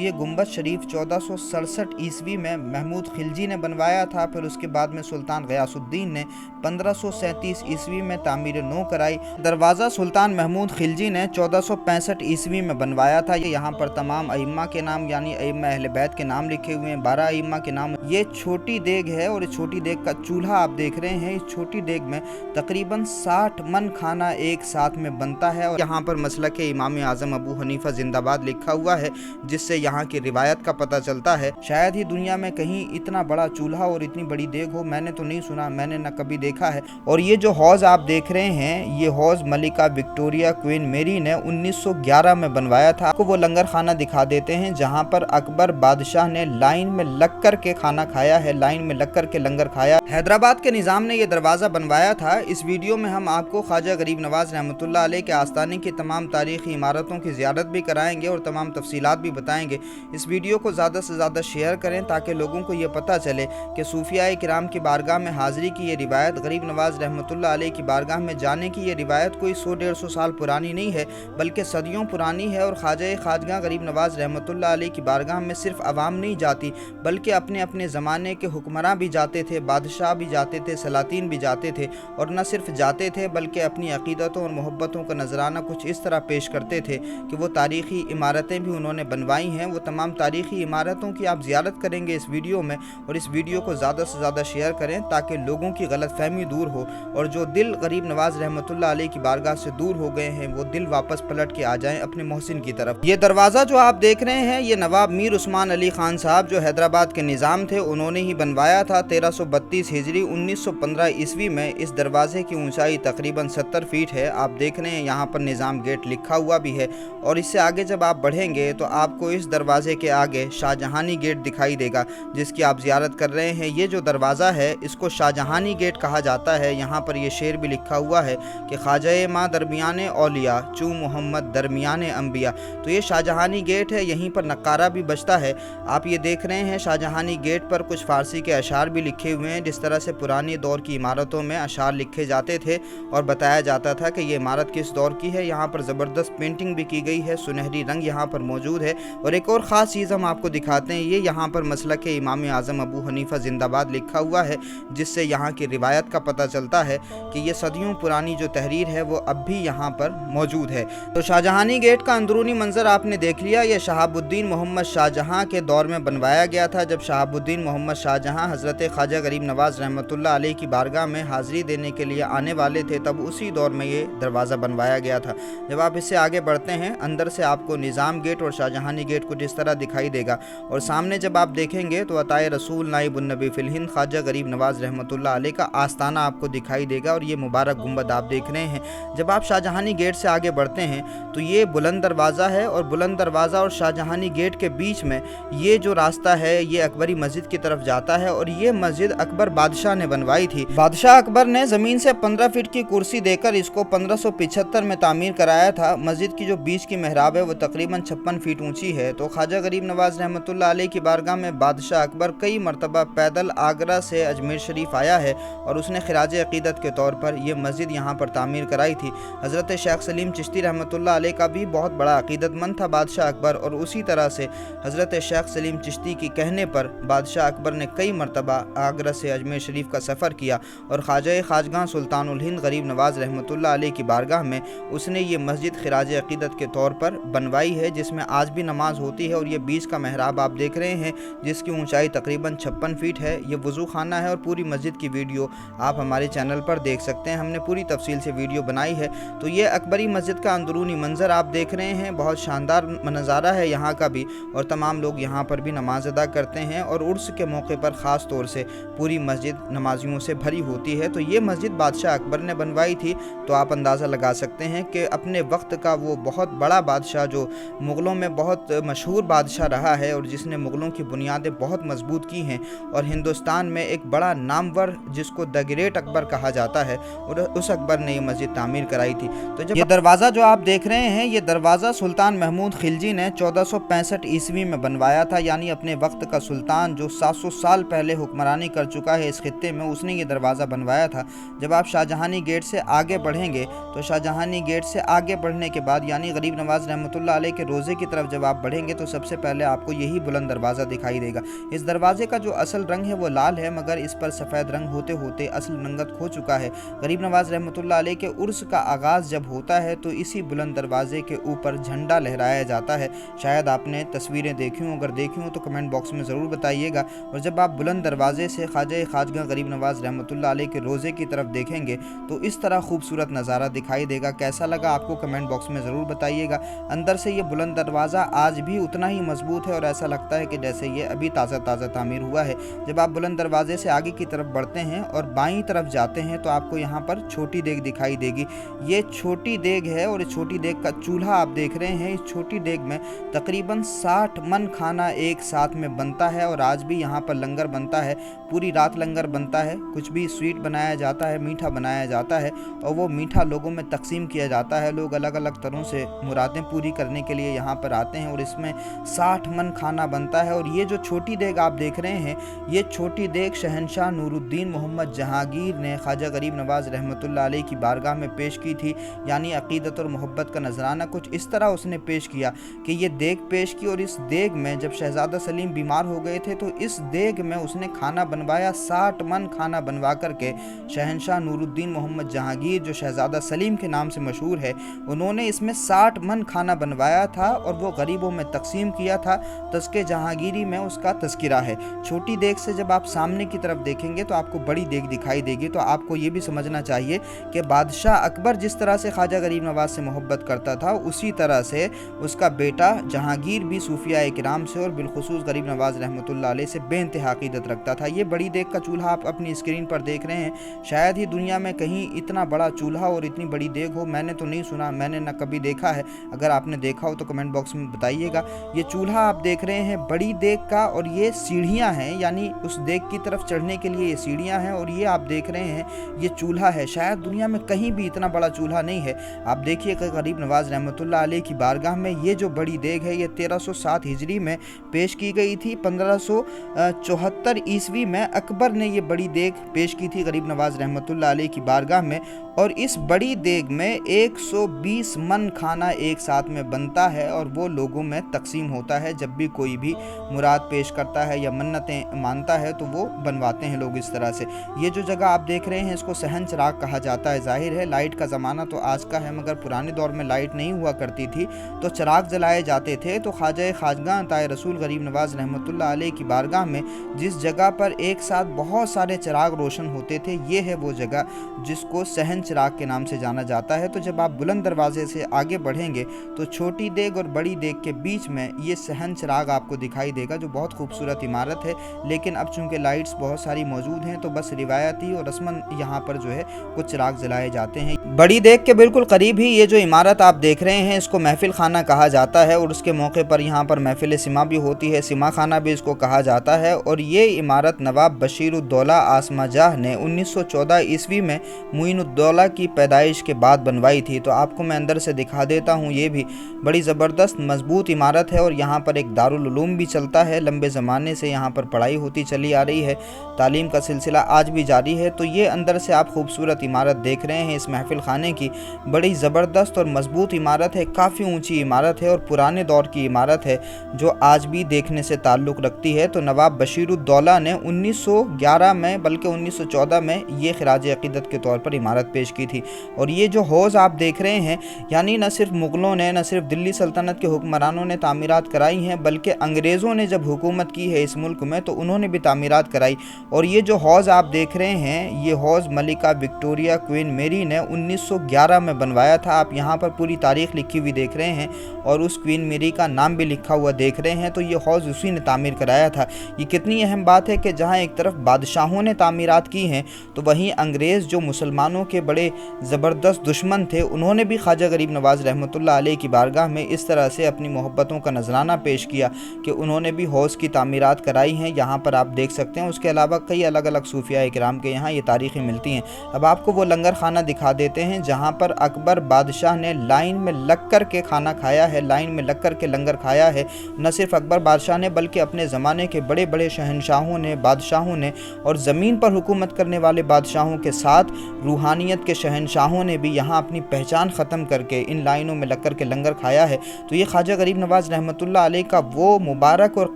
یہ گنبد شریف 1467 عیسوی میں محمود خلجی نے بنوایا تھا، پھر اس کے بعد میں سلطان غیاث الدین نے 1537 عیسوی میں تعمیر نو کرائی۔ دروازہ سلطان محمود خلجی نے 1465 عیسوی میں بنوایا تھا۔ یہاں پر تمام ائمہ کے نام یعنی ائمہ اہل بیت کے نام لکھے ہوئے ہیں، 12 ائمہ کے نام۔ یہ چھوٹی دیگ ہے اور اس چھوٹی دیگ کا چولہا آپ دیکھ رہے ہیں۔ اس چھوٹی دیگ میں تقریباً 60 من کھانا ایک ساتھ میں بنتا ہے، اور یہاں پر مسلک امام اعظم ابو حنیفہ زندہ باد لکھا ہوا ہے، جس سے یہاں کی روایت کا پتہ چلتا ہے۔ شاید ہی دنیا میں کہیں اتنا بڑا چولہا اور اتنی بڑی دیگ ہو، میں نے تو نہیں سنا، میں نے نہ کبھی دیکھا ہے۔ اور یہ جو حوض آپ دیکھ رہے ہیں، یہ حوض ملکہ وکٹوریہ کوئین میری نے 1911 میں بنوایا تھا۔ آپ کو وہ لنگر خانہ دکھا دیتے ہیں جہاں پر اکبر بادشاہ نے لائن میں لگ کر کے کھانا کھایا ہے، لائن میں لگ کر کے لنگر کھایا۔ حیدرآباد کے نظام نے یہ دروازہ بنوایا تھا۔ اس ویڈیو میں ہم آپ کو خواجہ غریب نواز رحمۃ اللہ علیہ کے آستانے کی تمام تاریخی عمارتوں کی زیارت بھی کرائیں گے اور تمام تفصیلات بھی بتائیں گے۔ اس ویڈیو کو زیادہ سے زیادہ شیئر کریں تاکہ لوگوں کو یہ پتہ چلے کہ صوفیاء کرام کی بارگاہ میں حاضری کی یہ روایت، غریب نواز رحمۃ اللہ علیہ کی بارگاہ میں جانے کی یہ روایت کوئی 100-150 سال پرانی نہیں ہے، بلکہ صدیوں پرانی ہے۔ اور خواجہ خواجگاں غریب نواز رحمۃ اللہ علیہ کی بارگاہ میں صرف عوام نہیں جاتی، بلکہ اپنے اپنے زمانے کے حکمراں بھی جاتے تھے، بادشاہ بھی جاتے تھے، سلاطین بھی جاتے تھے، اور نہ صرف جاتے تھے بلکہ اپنی عقیدتوں اور محبتوں کا نذرانہ کچھ اس طرح پیش کرتے تھے کہ وہ تاریخی عمارتیں بھی انہوں نے بنوائی ہیں۔ وہ تمام تاریخی عمارتوں کی آپ زیارت کریں گے اس ویڈیو میں، اور اس ویڈیو کو زیادہ سے زیادہ شیئر کریں تاکہ لوگوں کی غلط فہمی دور ہو، اور جو دل غریب نواز رحمۃ اللہ علیہ کی بارگاہ سے دور ہو گئے ہیں وہ دل واپس پلٹ کے آ جائیں اپنے محسن کی طرف۔ یہ دروازہ جو آپ دیکھ رہے ہیں، یہ نواب میر عثمان علی خان صاحب جو حیدرآباد کے نظام تھے انہوں نے ہی بنوایا تھا 1332 ہجری 1915 عیسوی میں۔ اس دروازے کی اونچائی تقریباً 70 فیٹ ہے۔ آپ دیکھ رہے ہیں یہاں پر نظام گیٹ لکھا ہوا بھی ہے، اور اس سے آگے جب آپ بڑھیں گے تو آپ کو اس دروازے کے آگے شاہ جہانی گیٹ دکھائی دے گا جس کی آپ زیارت کر رہے ہیں۔ یہ جو دروازہ ہے اس کو شاہ جہانی گیٹ کہا جاتا ہے۔ یہاں پر یہ شعر بھی لکھا ہوا ہے کہ خواجہ ماں درمیان اولیاء چوں محمد درمیان انبیاء۔ تو یہ شاہ جہانی گیٹ ہے، یہیں پر نقارہ بھی بجتا ہے۔ آپ یہ دیکھ رہے ہیں شاہ جہانی گیٹ پر کچھ فارسی کے اشعار بھی لکھے ہوئے ہیں، جس طرح سے پرانی دور کی عمارتوں میں اشعار لکھے جاتے تھے اور بتایا جاتا تھا کہ یہ عمارت کس دور کی ہے۔ یہاں پر زبردست پینٹنگ بھی کی گئی ہے، سنہری رنگ یہاں پر موجود ہے۔ اور ایک اور خاص چیز ہم آپ کو دکھاتے ہیں، یہ یہاں پر مسلک امام اعظم ابو حنیفہ زندہ باد لکھا ہوا ہے، جس سے یہاں کی روایت کا پتہ چلتا ہے کہ یہ صدیوں پرانی جو تحریر ہے وہ اب بھی یہاں پر موجود ہے۔ تو شاہ جہانی گیٹ کا اندرونی منظر آپ نے دیکھ لیا۔ یہ شہاب الدین محمد شاہ جہاں کے دور میں بنوایا گیا تھا۔ جب شہاب الدین محمد شاہ جہاں حضرت خواجہ غریب نواز رحمۃ اللہ علیہ کی بارگاہ میں حاضری دینے کے لیے آنے والے تھے، تب اسی دور میں یہ دروازہ بنوایا گیا تھا۔ جب آپ اس سے آگے بڑھتے ہیں اندر سے آپ کو نظام گیٹ اور شاہ جہانی گیٹ کچھ اس طرح دکھائی دے گا، اور سامنے جب آپ دیکھیں گے تو عطائے رسول نائب النبی فی الہند خواجہ غریب نواز رحمۃ اللہ علیہ کا آستانہ آپ کو دکھائی دے گا، اور یہ مبارک گنبد آپ دیکھ رہے ہیں۔ جب آپ شاہ جہانی گیٹ سے آگے بڑھتے ہیں تو یہ بلند دروازہ ہے، اور بلند دروازہ اور شاہ جہانی گیٹ کے بیچ میں یہ جو راستہ ہے یہ اکبری مسجد کی طرف جاتا ہے، اور یہ مسجد اکبر بادشاہ نے بنوائی تھی۔ بادشاہ اکبر نے زمین سے 15 فٹ کی کرسی دے کر اس کو 1575 میں تعمیر کرایا تھا۔ مسجد کی جو بیچ کی محراب ہے وہ تقریباً 56 فٹ اونچی ہے۔ تو خواجہ غریب نواز رحمۃ اللہ علیہ کی بارگاہ میں بادشاہ اکبر کئی مرتبہ پیدل آگرہ سے اجمیر شریف آیا ہے، اور اس نے خراج عقیدت کے طور پر یہ مسجد یہاں پر تعمیر کرائی تھی۔ حضرت شیخ سلیم چشتی رحمۃ اللہ علیہ کا بھی بہت بڑا عقیدت مند تھا بادشاہ اکبر، اور اسی طرح سے حضرت شیخ سلیم چشتی کی کہنے پر بادشاہ اکبر نے کئی مرتبہ آگرہ سے اجمیر شریف کا سفر کیا، اور خواجہ خواجگاں سلطان الہند غریب نواز رحمۃ اللہ علیہ کی بارگاہ میں اس نے یہ مسجد خراج عقیدت کے طور پر بنوائی ہے، جس میں آج بھی نماز ہوتی ہے۔ اور یہ بیچ کا محراب آپ دیکھ رہے ہیں جس کی اونچائی تقریباً 56 فٹ ہے، یہ وضو خانہ ہے، اور پوری مسجد کی ویڈیو آپ ہمارے چینل پر دیکھ سکتے ہیں، ہم نے پوری تفصیل سے ویڈیو بنائی ہے۔ تو یہ اکبری مسجد کا اندرونی منظر آپ دیکھ رہے ہیں، بہت شاندار نظارہ ہے یہاں کا بھی، اور تمام لوگ یہاں پر بھی نماز ادا کرتے ہیں، اور عرس کے موقع پر خاص طور سے پوری مسجد نمازیوں سے بھری ہوتی ہے۔ تو یہ مسجد بادشاہ اکبر نے بنوائی تھی، تو آپ اندازہ لگا سکتے ہیں کہ اپنے وقت کا وہ بہت بڑا بادشاہ جو مغلوں میں بہت مشہور بادشاہ رہا ہے، اور جس نے مغلوں کی بنیادیں بہت مضبوط کی ہیں، اور ہندوستان میں ایک بڑا نامور جس کو دی گریٹ اکبر کہا جاتا ہے، اور اس اکبر نے یہ مسجد تعمیر کرائی تھی۔ تو جب یہ دروازہ جو آپ دیکھ رہے ہیں، یہ دروازہ سلطان محمود خلجی نے 1465 عیسوی میں بنوایا تھا، یعنی اپنے وقت کا سلطان جو 700 سال پہلے حکمرانی کر چکا ہے اس خطے میں، اس نے یہ دروازہ بنوایا تھا۔ جب آپ شاہ جہانی گیٹ سے آگے بڑھیں گے تو شاہ جہانی گیٹ سے آگے بڑھنے کے بعد یعنی غریب نواز رحمۃ اللہ علیہ کے روزے کی طرف جب آپ بڑھیں گے देखेंगे तो सबसे पहले आपको यही बुलंद दरवाज़ा दिखाई देगा। इस दरवाजे का जो असल रंग है वो लाल है, मगर इस पर सफ़ेद रंग होते होते असल रंगत खो चुका है। गरीब नवाज रहमतुल्लाह अलैह के उर्स का आगाज़ जब होता है तो इसी बुलंद दरवाजे के ऊपर झंडा लहराया जाता है। शायद आपने तस्वीरें देखी हों, अगर देखी हों तो कमेंट बॉक्स में ज़रूर बताइएगा। और जब आप बुलंद दरवाजे से ख्वाजा खाजगा गरीब नवाज रहमतुल्लाह अलैह के रोज़े की तरफ देखेंगे तो इस तरह खूबसूरत नज़ारा दिखाई देगा। कैसा लगा आपको कमेंट बॉक्स में ज़रूर बताइएगा। अंदर से ये बुलंद दरवाज़ा आज भी उतना ही मजबूत है और ऐसा लगता है कि जैसे ये अभी ताज़ा तामीर हुआ है। जब आप बुलंद दरवाजे से आगे की तरफ बढ़ते हैं और बाईं तरफ जाते हैं तो आपको यहाँ पर छोटी देग दिखाई देगी। ये छोटी देग है और इस छोटी देग का चूल्हा आप देख रहे हैं। इस छोटी देग में तकरीबन 60 मन खाना एक साथ में बनता है और आज भी यहाँ पर लंगर बनता है। पूरी रात लंगर बनता है। कुछ भी स्वीट बनाया जाता है, मीठा बनाया जाता है और वो मीठा लोगों में तकसीम किया जाता है। लोग अलग अलग तरह से मुरादें पूरी करने के लिए यहाँ पर आते हैं और इसमें 60 मन खाना बनता है। और ये जो छोटी देग आप देख रहे हैं, ये छोटी देग शहंशाह नूरुद्दीन मोहम्मद जहांगीर ने ख्वाजा गरीब नवाज रहमतुल्लाह अलैह की बारगाह में पेश की थी। यानी अक़ीदत और मोहब्बत का नजराना कुछ इस तरह उसने पेश किया कि ये देग पेश की। और इस देग में जब शहजादा सलीम बीमार हो गए थे तो इस देग में उसने खाना बनवाया। 60 मन खाना बनवा करके शहंशाह नूरुद्दीन मोहम्मद जहांगीर, जो शहजादा सलीम के नाम से मशहूर है, उन्होंने इसमें 60 मन खाना बनवाया था और वो गरीबों में तकसीम किया था। तज़किए जहांगीरी में उसका तज़किरा है। छोटी देग से जब आप सामने की तरफ देखेंगे तो आपको बड़ी देग दिखाई देगी। तो आपको ये भी समझना चाहिए कि बादशाह अकबर जिस तरह से ख्वाजा गरीब नवाज से मोहब्बत करता था, उसी तरह से उसका बेटा जहांगीर भी सूफिया इकराम से और बिलखुसूस गरीब नवाज रहमतुल्लाह अलैह से बेइंतहा अक़ीदत रखता था। ये बड़ी देग का चूल्हा आप अपनी स्क्रीन पर देख रहे हैं। शायद ही दुनिया में कहीं इतना बड़ा चूल्हा और इतनी बड़ी देग हो। मैंने तो नहीं सुना, मैंने ना कभी देखा है। अगर आपने देखा हो तो कमेंट बॉक्स में बताइएगा। ये चूल्हा आप देख रहे हैं बड़ी देग का और ये सीढ़ियाँ हैं, यानी उस देग की तरफ चढ़ने के लिए ये सीढ़ियाँ हैं। और ये आप देख रहे हैं ये चूल्हा है। शायद दुनिया में कहीं भी इतना बड़ा चूल्हा नहीं है। आप देखिए कि गरीब नवाज रहमतुल्लाह अलैह की बारगाह में ये जो बड़ी देग है ये 1307 हिजरी में पेश की गई थी। 1574 ईस्वी में अकबर ने ये बड़ी देग पेश की थी गरीब नवाज रहमतुल्लाह अलैह की बारगाह में। और इस बड़ी देग में 120 मन खाना एक साथ में बनता है और वो लोगों में तकसीम होता है। जब भी कोई भी मुराद पेश करता है या मन्नतें मानता है तो वो बनवाते हैं लोग इस तरह से। ये जो जगह आप देख रहे हैं इसको सहन चिराग कहा जाता है। जाहिर है लाइट का ज़माना तो आज का है, मगर पुराने दौर में लाइट नहीं हुआ करती थी तो चिराग जलाए जाते थे। तो ख्वाजा खाजगा अताए रसूल गरीब नवाज रहमतुल्लाह अलैह की बारगाह में जिस जगह पर एक साथ बहुत सारे चिराग रोशन होते थे, ये है वो जगह जिसको सहन चिराग के नाम से जाना जाता है। तो जब आप बुलंद दरवाजे से आगे बढ़ेंगे तो छोटी देग और बड़ी देग के बीच में ये सहन चिराग आपको दिखाई देगा, जो बहुत खूबसूरत इमारत है। लेकिन अब चूंकि लाइट्स बहुत सारी मौजूद हैं तो बस रिवायती और रस्मन यहाँ पर जो है कुछ चिराग जलाए जाते हैं। बड़ी देग के बिल्कुल करीब ही ये जो इमारत आप देख रहे हैं इसको महफिल खाना कहा जाता है और उसके मौके पर यहाँ पर महफिल सिमा भी होती है, सिमा खाना भी इसको कहा जाता है। और ये इमारत नवाब बशीरुद्दौला आसमाजाह ने 1914 ईस्वी में मुइनुद्दौला की पैदाइश के बाद बनवाई थी। तो आपको मैं अंदर से दिखा देता हूँ। ये भी बड़ी ज़बरदस्त मजबूत इमारत है और यहाँ पर एक दारुल उलूम भी चलता है। लंबे ज़माने से यहाँ पर पढ़ाई होती चली आ रही है, तालीम का सिलसिला आज भी जारी है। तो ये अंदर से आप खूबसूरत इमारत देख रहे हैं इस महफिल खाने की। बड़ी ज़बरदस्त और मजबूत इमारत है, काफ़ी ऊंची इमारत है और पुराने दौर की इमारत है जो आज भी देखने से ताल्लुक़ रखती है। तो नवाब बशीरुद्दौला ने 1911 में बल्कि 1914 में ये खिराज अक़ीदत के तौर पर इमारत पेश की थी। और ये जो हौज़ आप देख रहे हैं, यानी न सिर्फ मुग़लों ने, न सिर्फ दिल्ली सल्तनत के हुक्मरानों ने तामीरात कराई हैं, बल्कि अंग्रेज़ों ने जब हुकूमत की है इस मुल्क में तो उन्होंने भी तामीरात कराई। और ये जो हौज़ आप देख रहे हैं, ये हौज़ मलिका विक्टोरिया क्वीन मेरी ने 1911 में बनवाया था। आप यहाँ पर पूरी तारीख़ लिखी हुई देख रहे हैं और उस क्वीन मेरी का नाम भी लिखा हुआ देख रहे हैं। तो ये हौज़ उसी ने तामीर कराया था। ये कितनी अहम बात है कि जहाँ एक तरफ बादशाहों ने तामीरात की हैं तो वहीं अंग्रेज़ जो मुसलमानों के बड़े ज़बरदस्त दुश्मन थे, उन्होंने भी ख्वाजा गरीब नवाज रहमतुल्लाह अलैह की बारगाह में इस तरह से अपनी मोहब्बतों का नजराना पेश किया कि उन्होंने भी हौज़ की तामीरात कराई हैं। यहाँ पर आप देख सकते हैं। उसके अलावा कई अलग अलग सूफिया इकराम के यहाँ ये तारीख़ें मिलती हैं। अब आपको वो लंगर खाना दिखा देते हैं जहाँ पर अकबर बादशाह ने लाइन में लग कर के खाना खाया है, लाइन में लग कर के लंगर खाया है। न सिर्फ अकबर बादशाह ने बल्कि अपने ज़माने के बड़े बड़े शहनशाहों ने, बादशाहों ने और ज़मीन पर हुकूमत करने वाले बादशाहों के साथ रूहानियत के शहनशाहों ने भी यहाँ अपनी पहचान ख़त्म करके इन लाइनों में लग कर के लंगर खाया है। तो ये ख्वाजा गरीब नवाज नवाज़ रहमतुल्लाह अलैह का वो मुबारक और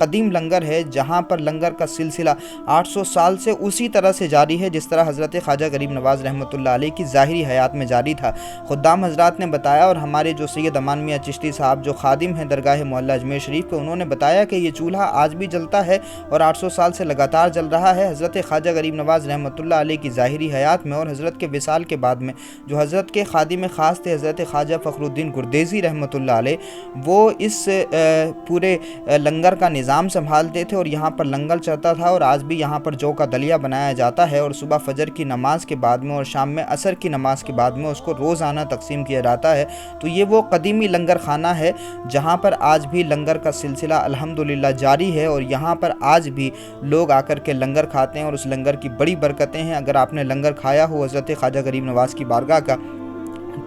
कदीम लंगर है जहाँ पर लंगर का सिलसिला 800 साल से उसी तरह से जारी है जिस तरह हज़रत ख्वाजा गरीब नवाज़ रहमतुल्लाह अलैह की ज़ाहिरी हयात में जारी था। खुद्दाम हज़रात ने बताया और हमारे जो सैयद अमान मियाँ चिश्ती साहब जो खादिम हैं दरगाह मोहल्ला अजमेर शरीफ के, उन्होंने बताया कि ये चूल्हा आज भी जलता है और 800 साल से लगातार जल रहा है। हज़रत ख्वाजा गरीब नवाज़ रहमतुल्लाह अलैह की ज़ाहिरी हयात में और हज़रत के विसाल के बाद में जो हज़रत के खादिम ख़ास थे हज़रत ख्वाजा फ़खरुद्दीन गुरदेज़ी रहमतुल्लाह अलैह, वो इस पूरे लंगर का निज़ाम संभालते थे और यहाँ पर लंगर चलता था। और आज भी यहाँ पर जौ का दलिया बनाया जाता है और सुबह फजर की नमाज के बाद में और शाम में असर की नमाज के बाद में उसको रोज़ाना तकसीम किया जाता है। तो ये वो कदीमी लंगर खाना है जहाँ पर आज भी लंगर का सिलसिला अल्हम्दुलिल्लाह जारी है और यहाँ पर आज भी लोग आकर के लंगर खाते हैं और उस लंगर की बड़ी बरकतें हैं। अगर आपने लंगर खाया हो हज़रत ख्वाजा गरीब नवाज़ की बारगाह का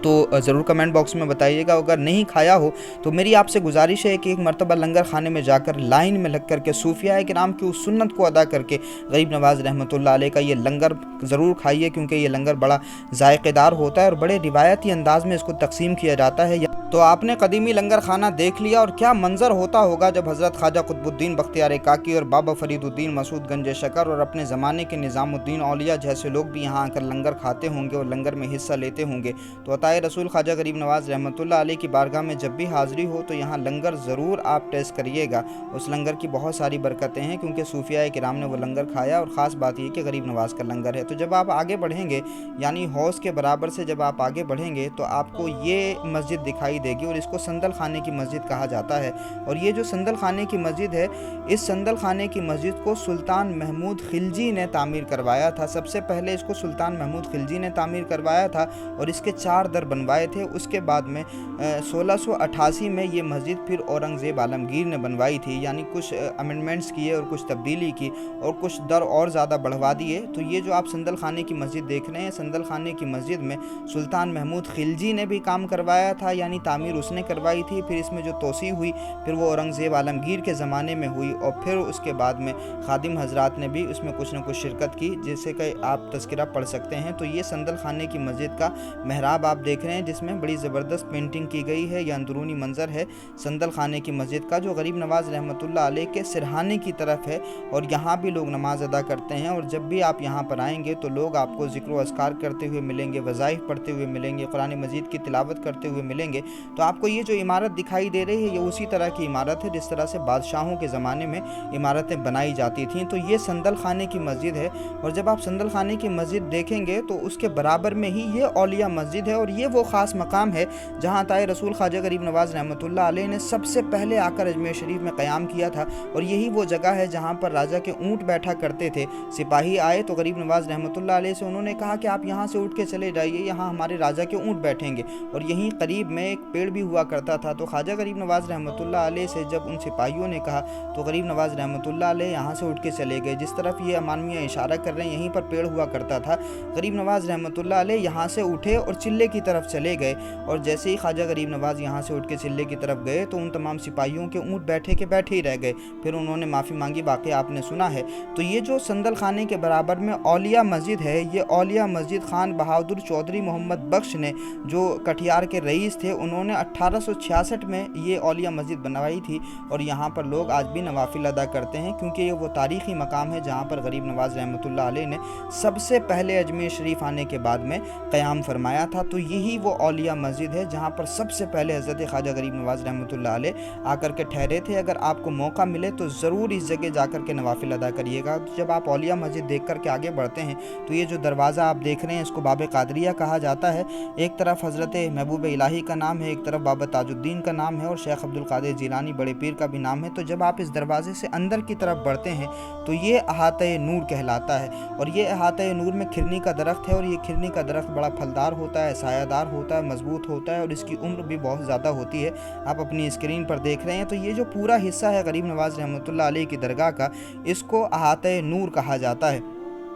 तो ज़रूर कमेंट बॉक्स में बताइएगा। अगर नहीं खाया हो तो मेरी आपसे गुजारिश है कि एक मरतबा लंगर खाने में जाकर लाइन में लग करके सूफिया किराम की उस सुन्नत को अदा करके गरीब नवाज़ रहमतुल्लाह अलैह का ये लंगर ज़रूर खाइए, क्योंकि ये लंगर बड़ा जायकेदार होता है और बड़े रिवायती अंदाज में इसको तकसीम किया जाता है। तो आपने कदीमी लंगर खाना देख लिया और क्या मंजर होता होगा जब हज़रत ख्वाजा कुतुबुद्दीन बख्तियार काकी और बाबा फरीदुद्दीन मसूद गंज शकर और अपने ज़माने के निज़ामुद्दीन औलिया जैसे लोग भी यहाँ आकर लंगर खाते होंगे और लंगर में हिस्सा लेते होंगे। तो अताए रसूल ख्वाजा गरीब नवाज़ रहमतुल्लाह अलैह की बारगाह में जब भी हाज़िरी हो तो यहाँ लंगर ज़रूर आप टेस्ट करिएगा। उस लंगर की बहुत सारी बरकतें हैं क्योंकि सूफिया किराम ने वो लंगर खाया और ख़ास बात यह कि गरीब नवाज़ का लंगर है। तो जब आप आगे बढ़ेंगे यानी हौस के बराबर से जब आप आगे बढ़ेंगे तो आपको ये मस्जिद दिखाई देगी और इसको संदल खाने की मस्जिद कहा जाता है। और ये जो संदल खाने की मस्जिद है, इस संदल खाने की मस्जिद को सुल्तान महमूद खिलजी ने तामीर करवाया था। सबसे पहले इसको सुल्तान महमूद खिलजी ने तामीर करवाया था और इसके 4 दर बनवाए थे। उसके बाद में 1688 में ये मस्जिद फिर औरंगज़ेब आलमगीर ने बनवाई थी, यानी कुछ अमेंडमेंट्स किए और कुछ तब्दीली की और कुछ दर और ज़्यादा बढ़वा दिए। तो ये जो आप संदल खाने की मस्जिद देख रहे हैं, संदल खाने की मस्जिद में सुल्तान महमूद खिलजी ने भी काम करवाया था, यानी तामीर उसने करवाई थी। फिर इसमें जो तोसी हुई फिर वो औरंगज़ेब आलमगीर के ज़माने में हुई और फिर उसके बाद में खादिम हजरात ने भी उसमें कुछ न कुछ शिरकत की, जैसे कि आप तज़किरा पढ़ सकते हैं। तो ये संदल खाने की मस्जिद का महराब आप देख रहे हैं जिसमें बड़ी ज़बरदस्त पेंटिंग की गई है। यह अंदरूनी मंज़र है संदल खाने की मस्जिद का जो गरीब नवाज़ रहमतुल्लाह अलैह के सिरहाने की तरफ है और यहाँ भी लोग नमाज अदा करते हैं। और जब भी आप यहाँ पर आएंगे तो लोग आपको ज़िक्र व अस्कार करते हुए मिलेंगे, वज़ाइफ पढ़ते हुए मिलेंगे, कुरान मजीद की तिलावत करते हुए मिलेंगे। तो आपको ये जो इमारत दिखाई दे रही है ये उसी तरह की इमारत है जिस तरह से बादशाहों के ज़माने में इमारतें बनाई जाती थीं। तो ये संदल खाने की मस्जिद है और जब आप संदल खाने की मस्जिद देखेंगे तो उसके बराबर में ही ये औलिया मस्जिद है और ये वो ख़ास मकाम है जहाँ ताए रसूल ख्वाजा गरीब नवाज़ रहमतुल्लाह अलैह ने सबसे पहले आकर अजमेर शरीफ में क़याम किया था। और यही वो जगह है जहाँ पर राजा के ऊँट बैठा करते थे। सिपाही आए तो गरीब नवाज़ रहमतुल्लाह अलैह से उन्होंने कहा कि आप यहाँ से उठ के चले जाइए, यहाँ हमारे राजा के ऊँट बैठेंगे। और यहीं करीब में एक पेड़ भी हुआ करता था। तो ख्वाजा गरीब नवाज़ रहमतुल्लाह अलैह से जब उन सिपाहियों ने कहा तो गरीब नवाज़ रहमतुल्लाह अलैह यहाँ से उठ के चले गए। जिस तरफ ये अमान मियाँ इशारा कर रहे हैं यहीं पर पेड़ हुआ करता था। गरीब नवाज़ रहमतुल्लाह अलैह यहाँ से उठे और चिल्ले की तरफ चले गए और जैसे ही ख्वाजा गरीब नवाज़ यहाँ से उठ के चिल्ले की तरफ गए तो उन तमाम सिपाहियों के ऊँट बैठे के बैठे ही रह गए। फिर उन्होंने माफ़ी मांगी, वाक़ई आपने सुना है। तो ये जो संदल खाने के बराबर में औलिया मस्जिद है, ये औलिया मस्जिद खान बहादुर चौधरी मोहम्मद बख्श ने जो कटिहार के रईस थे उन्होंने 1866 में ये औलिया मस्जिद बनवाई थी। और यहाँ पर लोग आज भी नवाफिल अदा करते हैं क्योंकि ये वो तारीख़ी मकाम है जहाँ पर गरीब नवाज़ रहमतुल्लाह अलैह ने सबसे पहले अजमेर शरीफ आने के बाद में क़याम फरमाया था। तो यही वो औलिया मस्जिद है जहाँ पर सबसे पहले हज़रत ख्वाजा गरीब नवाज़ रहमतुल्लाह अलैह आकर के ठहरे थे। अगर आपको मौका मिले तो ज़रूर इस जगह जाकर के नवाफिल अदा करिएगा। जब आप औलिया मस्जिद देख कर के आगे बढ़ते हैं तो ये जो दरवाज़ा आप देख रहे हैं इसको बाब कादरिया कहा जाता है। एक तरफ हज़रत महबूब इलाही का नाम है, एक तरफ बाबा ताजुद्दीन का नाम है और शेख अब्दुल कादिर जिलानी बड़े पीर का भी नाम है। तो जब आप इस दरवाजे से अंदर की तरफ बढ़ते हैं तो ये अहाते नूर कहलाता है और ये अहाते नूर में खिरनी का दरख्त है और ये खिरनी का दरख्त बड़ा फलदार होता है, सायादार होता है, मजबूत होता है और इसकी उम्र भी बहुत ज़्यादा होती है। आप अपनी स्क्रीन पर देख रहे हैं। तो ये जो पूरा हिस्सा है गरीब नवाज़ रहमतुल्लाह अलैह की दरगाह का, इसको अहाते नूर कहा जाता है।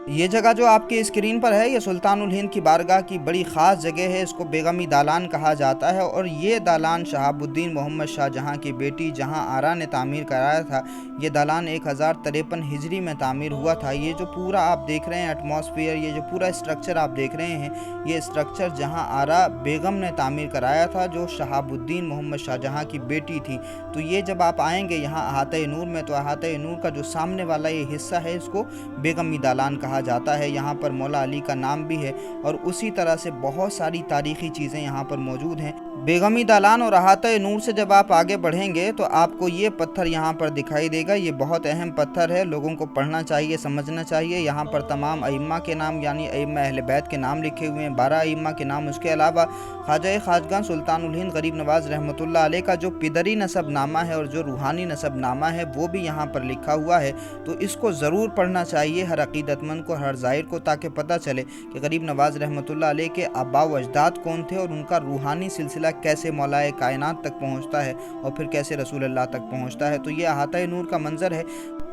ये जगह जो आपकी स्क्रीन पर है, ये सुल्तानुल हिंद की बारगाह की बड़ी ख़ास जगह है। इसको बेगमी दालान कहा जाता है और ये दालान शहाबुद्दीन मोहम्मद शाहजहाँ की बेटी जहाँ आरा ने तामीर कराया था। ये दालान 1053 हिजरी में तामीर हुआ था। ये जो पूरा आप देख रहे हैं एटमॉस्फेयर, ये जो पूरा स्ट्रक्चर आप देख रहे हैं, ये स्ट्रक्चर जहाँ आरा बेगम ने तामीर कराया था, जो शहाबुद्दीन मोहम्मद शाहजहाँ की बेटी थी। तो ये जब आप आएंगे यहाँ अहाते नूर में, तो अहाते नूर का जो सामने वाला ये हिस्सा है, इसको बेगमी दालान कहा जाता है। यहाँ पर मौला अली का नाम भी है और उसी तरह से बहुत सारी तारीखी चीज़ें यहाँ पर मौजूद हैं। बेगमी दालान और अहाते नूर से जब आप आगे बढ़ेंगे तो आपको ये पत्थर यहाँ पर दिखाई देगा। ये बहुत अहम पत्थर है, लोगों को पढ़ना चाहिए, समझना चाहिए। यहाँ पर तमाम अइम्मा के नाम यानी अइम्मा अहले बैत के नाम लिखे हुए हैं, 12 अइम्मा के नाम। उसके अलावा ख्वाजा खाजगां सुल्तानुल हिंद गरीब नवाज रहमतुल्लाह अलैह का जो पिदरी नसबनामा है और जो रूहानी नसबनामा है, वो भी यहाँ पर लिखा हुआ है। तो इसको ज़रूर पढ़ना चाहिए हर अकीदतमंद को, हर ज़ाहिर को, ताकि पता चले कि गरीब नवाज रहमतुल्लाह अलैह के आबा व अजदाद कौन थे और उनका रूहानी सिलसिला कैसे मौलाए कायनात तक पहुँचता है और फिर कैसे रसूल अल्लाह तक पहुँचता है। तो ये अहाता नूर का मंजर है।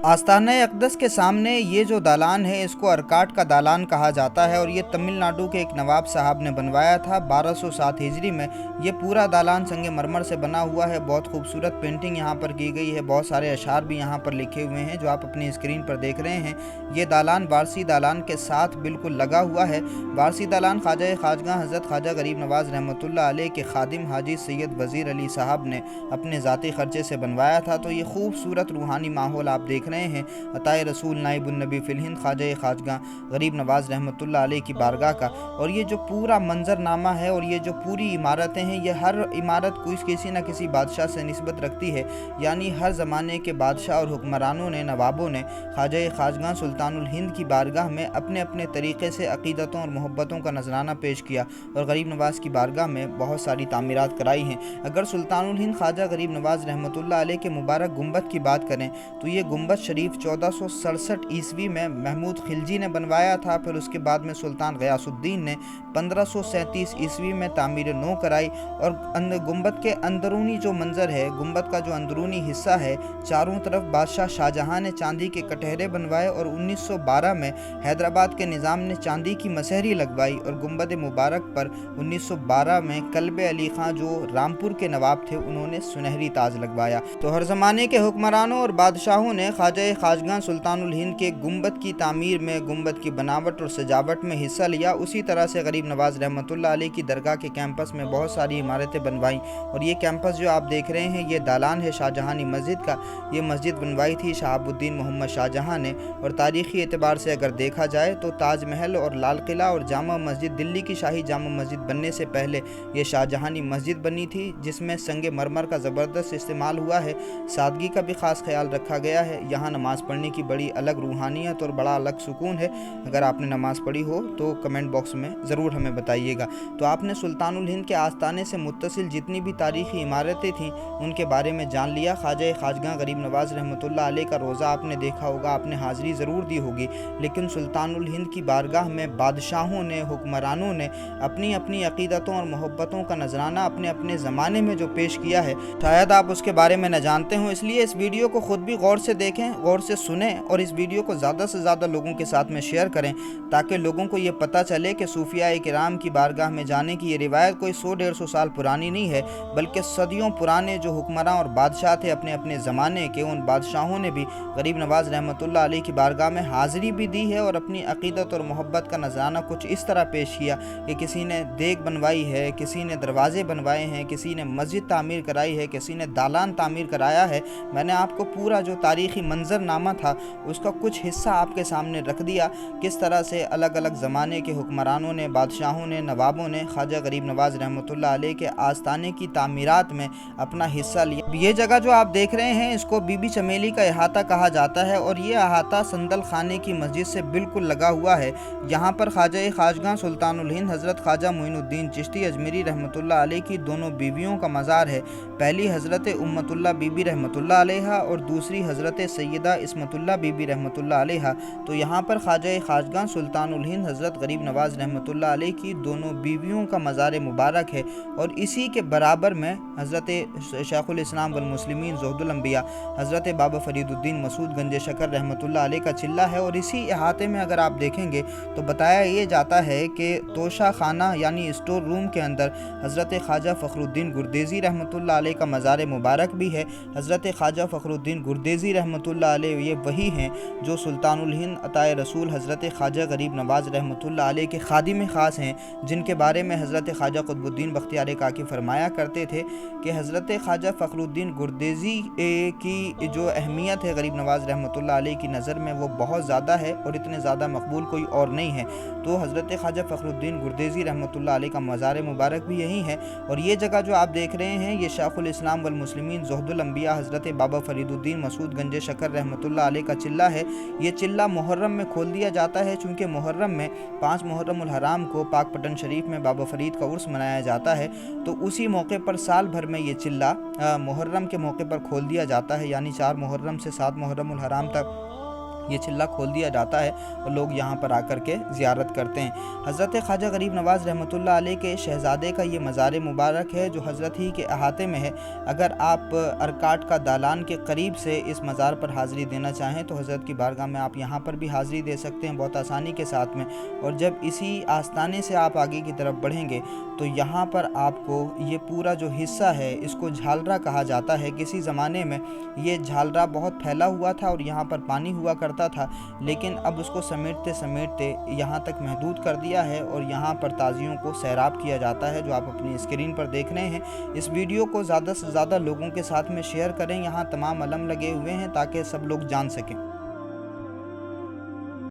आस्ताना अक़दस के सामने ये जो दालान है, इसको अरकाट का दालान कहा जाता है और ये तमिलनाडु के एक नवाब साहब ने बनवाया था 1207 हिजरी में। ये पूरा दालान संगे मरमर से बना हुआ है। बहुत खूबसूरत पेंटिंग यहाँ पर की गई है, बहुत सारे अशार भी यहाँ पर लिखे हुए हैं जो आप अपनी स्क्रीन पर देख रहे हैं। ये दालान वारसी दालान के साथ बिल्कुल लगा हुआ है। वारसी दालान ख्वाजा खाजगां हज़रत ख्वाजा गरीब नवाज रहमतुल्लाह अलैह के खादिम हाजी सैयद वज़ीर अली साहब ने अपने ज़ाती खर्चे से बनवाया था। तो ये खूबसूरत रूहानी माहौल आप देख रहे हैं अताए रसूल नाइबुन्नबी फिल हिंद ख्वाजा खाजगां गरीब नवाज रहमतुल्लाह अलैह की बारगाह का। और ये जो पूरा मंजरनामा है और ये जो पूरी इमारतें हैं, ये हर इमारत किसी न किसी बादशाह से निस्बत रखती है। यानी हर ज़माने के बादशाह और हुक्मरानों ने, नवाबों ने ख्वाजा खाजगां सुल्तानुल हिंद की बारगाह में अपने अपने तरीक़े से अक़ीदतों और मोहब्बतों का नजराना पेश किया और गरीब नवाज की बारगाह में बहुत सारी तामीरात कराई हैं। अगर सुल्तानुल हिंद ख्वाजा गरीब नवाज रहमतुल्लाह अलैह के मुबारक गुंबद की बात करें तो ये गुंबद शरीफ 1467 ईस्वी में महमूद खिलजी ने बनवाया था। फिर उसके बाद में सुल्तान गयासुद्दीन ने 1537 ईस्वी में तामीर नौ कराई। और गुंबद के अंदरूनी जो मंजर है, गुंबद का जो अंदरूनी हिस्सा है, चारों तरफ बादशाह शाहजहां ने चांदी के कटहरे बनवाए और 1912 में हैदराबाद के निज़ाम ने चांदी की मसहरी लगवाई और गुंबद मुबारक पर 1912 में कल्ब अली खां जो रामपुर के नवाब थे, उन्होंने सुनहरी ताज लगवाया। तो हर ज़माने के हुक्मरानों और बादशाहों ने ख्वाजा खाजगां सुल्तानुल हिंद के गुंबद की तामीर में, गुंबद की बनावट और सजावट में हिस्सा लिया। उसी तरह से गरीब नवाज रहमतुल्लाह अलैह की दरगाह के कैंपस में बहुत सारी इमारतें बनवाई। और ये कैंपस जो आप देख रहे हैं, ये दालान है शाहजहानी मस्जिद का। ये मस्जिद बनवाई थी शहाबुद्दीन मोहम्मद शाहजहाँ ने। और तारीख़ी एतबार से अगर देखा जाए तो ताज महल और लाल किला और जामा मस्जिद, दिल्ली की शाही जामा मस्जिद बनने से पहले ये शाहजहानी मस्जिद बनी थी, जिसमें संगे मरमर का ज़बरदस्त इस्तेमाल हुआ है। सादगी का भी ख़ास ख्याल रखा गया है। यहाँ नमाज़ पढ़ने की बड़ी अलग रूहानियत और बड़ा अलग सुकून है। अगर आपने नमाज़ पढ़ी हो तो कमेंट बॉक्स में ज़रूर हमें बताइएगा। तो आपने सुल्तानुल हिंद के आस्थाने से मुत्तसिल जितनी भी तारीख़ी इमारतें थीं, उनके बारे में जान लिया। ख्वाजा खाजगां गरीब नवाज रहमतुल्लाह अलैह का रोज़ा आपने देखा होगा, आपने हाज़िरी ज़रूर दी होगी। लेकिन सुल्तानुल हिंद की बारगाह में बादशाहों ने, हुक्मरानों ने अपनी अपनी अक़ीदतों और मोहब्बतों का नजराना अपने अपने ज़माने में जो पेश किया है, शायद आप उसके बारे में न जानते हो। इसलिए इस वीडियो को ख़ुद भी गौर से देखें, गौर से सुने और इस वीडियो को ज़्यादा से ज़्यादा लोगों के साथ में शेयर करें, ताकि लोगों को ये पता चले कि सूफिया किराम की बारगाह में जाने की ये रिवायत कोई 100-150 साल पुरानी नहीं है, बल्कि सदियों पुराने जो हुक्मरान और बादशाह थे अपने अपने ज़माने के, उन बादशाहों ने भी गरीब नवाज रहमतुल्लाह अलैह की बारगाह में हाज़िरी भी दी है और अपनी अक़ीदत और मोहब्बत का नजराना कुछ इस तरह पेश किया कि किसी ने देग बनवाई है, किसी ने दरवाजे बनवाए हैं, किसी ने मस्जिद तामीर कराई है, किसी ने दालान तामीर कराया है। मैंने आपको पूरा जो तारीख़ी मंजरनामा था उसका कुछ हिस्सा आपके सामने रख दिया, किस तरह से अलग अलग ज़माने के हुक्मरानों ने, बादशाहों ने, नवाबों ने ख्वाजा गरीब नवाज रहमतुल्लाह अलैह के आस्थाने की तामीरात में अपना हिस्सा लिया। ये जगह जो आप देख रहे हैं, इसको बीबी चमेली का अहाता कहा जाता है और ये अहाता संदल खाने की मस्जिद से बिल्कुल लगा हुआ है। यहाँ पर ख्वाजा खाजगां सुल्तानुल हिंद हज़रत ख्वाजा मोइनुद्दीन चिश्ती अजमेरी रहमतुल्लाह अलैह की दोनों बीवियों का मज़ार है। पहली हज़रत उम्मतुल्लाह बीबी रहमतुल्लाह अलैहा और दूसरी हज़रत सैयदा इस्मतुल्लाह बीबी रहमतुल्लाह अलैहा। तो यहाँ पर ख्वाजा खाजगां सुल्तानुल हिंद हज़रत गरीब नवाज़ रहमतुल्लाह अलैह की दोनों बीवियों का मज़ार मुबारक है, और इसी के बराबर में हज़रत शेखुल इस्लाम वल मुस्लिमीन ज़ुहदुल अंबिया हज़रत बाबा फरीदुद्दीन मसूद गंज शकर रहमतुल्लाह अलैह का चिल्ला है। और इसी अहाते में अगर आप देखेंगे तो बताया ये जाता है कि तोशा खाना यानी स्टोर रूम के अंदर हज़रत ख्वाजा फ़खरुद्दीन गुरदेज़ी रहमतुल्लाह अलैह का मज़ार मुबारक भी है। हज़रत ख्वाजा फ़खरुद्दीन गुरदेज़ी रहमतुल्लाह अलैह ये वही हैं जो सुल्तानुल हिंद अताए रसूल हज़रत ख्वाजा गरीब नवाज़ रहमतुल्लाह अलैह के खादिम ख़ास हैं, जिनके बारे में हज़रत ख्वाजा कुतुबुद्दीन बख्तियार काकी फरमाया करते थे कि हज़रत ख्वाजा फ़खरुद्दीन गुरदेज़ी की जो अहमियत है गरीब नवाज़ रहमतुल्लाह अलैह की नज़र में वो बहुत ज़्यादा है, और इतने ज़्यादा मकबूल कोई और नहीं है। तो हज़रत ख्वाजा फ़खरुद्दीन गुरदेज़ी रहमतुल्लाह अलैह का मज़ार मुबारक भी यही है। और ये जगह जो आप देख रहे हैं ये शेखुल इस्लाम वल मुस्लिमीन ज़ुहदुल अंबिया हज़रत बाबा फरीदुद्दीन मसूद गंज शकर रहमतुल्लाह अलैह का चिल्ला है। ये चिल्ला मुहर्रम में खोल दिया जाता है, चूँकि मुहर्रम में 5 मुहर्रमुल हराम को पाक पटन शरीफ में बाबा फरीद का उर्स मनाया जाता है। तो उसी मौके पर साल भर में ये चिल्ला मुहर्रम के मौके पर खोल दिया जाता है, यानी 4 मुहर्रम से 7 मुहर्रमुल हराम तक ये चिल्ला खोल दिया जाता है और लोग यहाँ पर आकर के ज़ियारत करते हैं। हज़रत ख्वाजा गरीब नवाज़ रहमतुल्लाह अलैह के शहज़ादे का ये मज़ार मुबारक है जो हज़रत ही के अहाते में है। अगर आप अरकाट का दालान के करीब से इस मज़ार पर हाज़िरी देना चाहें तो हज़रत की बारगाह में आप यहाँ पर भी हाज़िरी दे सकते हैं बहुत आसानी के साथ में। और जब इसी आस्ताने से आप आगे की तरफ बढ़ेंगे तो यहाँ पर आपको ये पूरा जो हिस्सा है इसको झालरा कहा जाता है। किसी ज़माने में ये झालरा बहुत फैला हुआ था और यहाँ पर पानी हुआ करता था, लेकिन अब उसको समेटते समेटते यहाँ तक महदूद कर दिया है और यहाँ पर ताज़ियों को सैराब किया जाता है, जो आप अपनी स्क्रीन पर देख रहे हैं। इस वीडियो को ज़्यादा से ज़्यादा लोगों के साथ में शेयर करें। यहाँ तमाम अलम लगे हुए हैं ताकि सब लोग जान सकें।